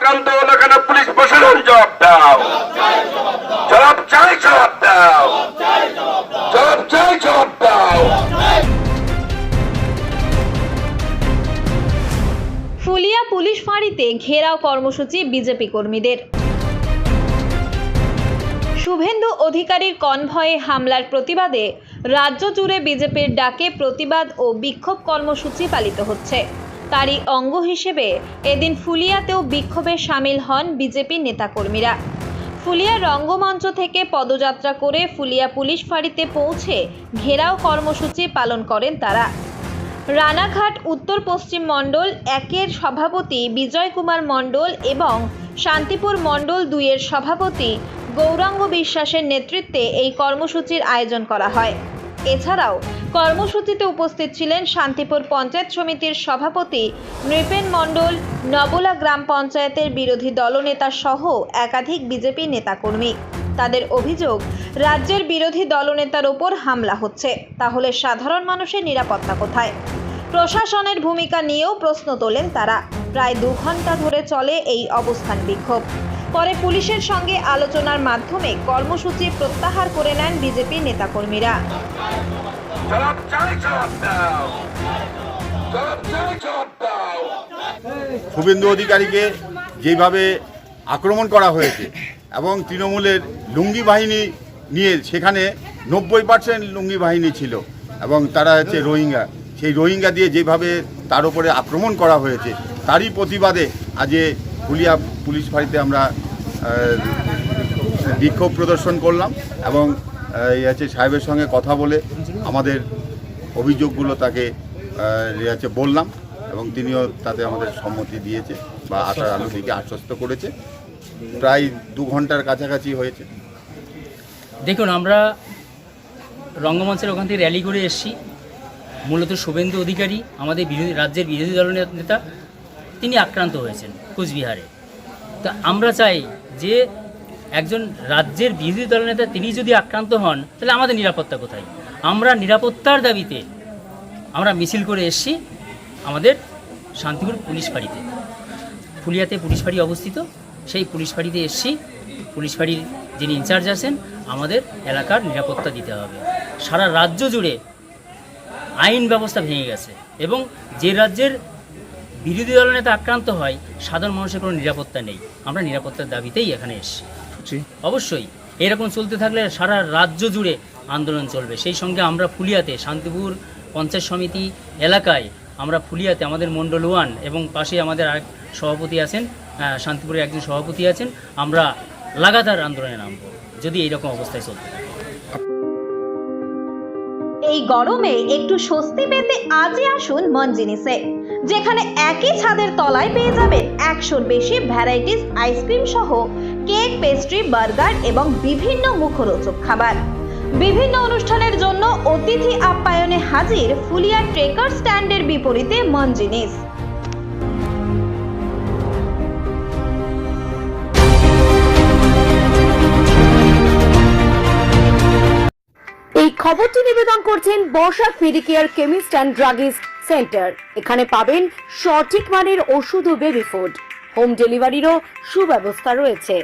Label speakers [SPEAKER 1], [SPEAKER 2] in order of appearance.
[SPEAKER 1] আক্রান্ত হলো কেন পুলিশ প্রশাসন জবাব দাও, জবাব চাই, জবাব দাও, জবাব চাই, জবাব দাও।
[SPEAKER 2] ফুলিয়া পুলিশ ফাঁড়িতে ঘেরাও কর্মসূচি বিজেপি কর্মীদের। শুভেন্দু অধিকারীর কনভয়ে হামলার প্রতিবাদে রাজ্য জুড়ে বিজেপির ডাকে প্রতিবাদ ও বিক্ষোভ কর্মসূচি পালিত হচ্ছে। তারই অঙ্গ হিসেবে এদিন ফুলিয়াতেও বিক্ষোভে সামিল হন বিজেপি নেতাকর্মীরা। ফুলিয়া রঙ্গমঞ্চ থেকে পদযাত্রা করে ফুলিয়া পুলিশ ফাঁড়িতে পৌঁছে ঘেরাও কর্মসূচি পালন করেন তারা। রানাঘাট উত্তর পশ্চিম মণ্ডল 1-এর সভাপতি বিজয় কুমার মণ্ডল এবং শান্তিপুর মণ্ডল 2-এর সভাপতি গৌরাঙ্গ বিশ্বাসের নেতৃত্বে এই কর্মসূচির আয়োজন করা হয়। এছাড়াও কর্মসূচিতে উপস্থিত ছিলেন শান্তিপুর পঞ্চায়েত সমিতির সভাপতি নৃপেন মণ্ডল, নবলা গ্রাম পঞ্চায়েতের বিরোধী দলনেতা সহ একাধিক বিজেপি নেতাকর্মী। তাদের অভিযোগ, রাজ্যের বিরোধী দলনেতার ওপর হামলা হচ্ছে, তাহলে সাধারণ মানুষের নিরাপত্তা কোথায়? প্রশাসনের ভূমিকা নিয়েও প্রশ্ন তোলেন তারা। প্রায় 2 ঘন্টা ধরে চলে এই অবস্থান বিক্ষোভ। পরে পুলিশের সঙ্গে আলোচনার মাধ্যমে কর্মসূচি প্রত্যাহার করে নেন বিজেপি নেতাকর্মীরা।
[SPEAKER 3] শুভেন্দু অধিকারীকে যেভাবে আক্রমণ করা হয়েছে এবং তৃণমূলের লুঙ্গি বাহিনী নিয়ে সেখানে 90% লুঙ্গি বাহিনী ছিল এবং তারা হচ্ছে রোহিঙ্গা, সেই রোহিঙ্গা দিয়ে যেভাবে তার উপরে আক্রমণ করা হয়েছে তারই প্রতিবাদে আজ ফুলিয়া পুলিশ ফাঁড়িতে আমরা বিক্ষোভ প্রদর্শন করলাম এবং সাহেবের সঙ্গে কথা বলে আমাদের অভিযোগগুলো তাকে বললাম এবং তিনিও তাতে আমাদের সম্মতি দিয়েছে বা আশার আলো দিকে আশ্বস্ত করেছে। প্রায় 2 ঘন্টার কাছাকাছি হয়েছে।
[SPEAKER 4] দেখুন, আমরা রঙ্গমঞ্চের ওখান থেকে র্যালি করে এসেছি। মূলত শুভেন্দু অধিকারী আমাদের রাজ্যের বিরোধী দলের নেতা, তিনি আক্রান্ত হয়েছেন কোচবিহারে। তো আমরা চাই যে একজন রাজ্যের বিরোধী দলের নেতা তিনি যদি আক্রান্ত হন তাহলে আমাদের নিরাপত্তা কোথায়? আমরা নিরাপত্তার দাবিতে আমরা মিছিল করে এসেছি আমাদের শান্তিপুর পুলিশ ফাঁড়িতে। ফুলিয়াতে পুলিশ ফাঁড়ি অবস্থিত, সেই পুলিশ ফাঁড়িতে এসেছি। পুলিশ ফাঁড়ির যিনি ইনচার্জ আছেন, আমাদের এলাকার নিরাপত্তা দিতে হবে। সারা রাজ্য জুড়ে আইন ব্যবস্থা ভেঙে গেছে এবং যে রাজ্যের বিরোধী দলের নেতা আক্রান্ত হয় সাধারণ মানুষের কোনো নিরাপত্তা নেই। আমরা নিরাপত্তার দাবিতেই এখানে এসেছি। অবশ্যই এরকম চলতে থাকলে সারা রাজ্য জুড়ে আন্দোলন চলবে। সেই সঙ্গে আমরা ফুলিয়াতে শান্তিপুর পঞ্চায়েত সমিতি এলাকায় আমরা ফুলিয়াতে আমাদের মণ্ডল 1 এবং পাশে আমাদের আরেক সভাপতি আছেন, শান্তিপুরের একজন সভাপতি আছেন, আমরা লাগাতার আন্দোলনে নামব যদি এইরকম অবস্থায় চলতে থাকে।
[SPEAKER 2] এই গরমে একটু স্বস্তি পেতে আজই আসুন মনজিনিসে, যেখানে একই ছাদের তলায় পেয়ে যাবেন 100-র বেশি ভ্যারাইটিস আইসক্রিম সহ কেক, পেস্ট্রি, বার্গার এবং বিভিন্ন মুখরোচক খাবার। বিভিন্ন অনুষ্ঠানের জন্য অতিথি আপ্যায়নে হাজির ফুলিয়া ট্রেকার স্ট্যান্ডের বিপরীতে মনজিনিস।
[SPEAKER 5] এই খবরটি নিবেদন করছেন বর্ষাক Medicare chemist and druggist centre. এখানে পাবেন সঠিক মানের ওষুধ ও বেবি ফুড। হোম ডেলিভারিরও সুব্যবস্থা রয়েছে।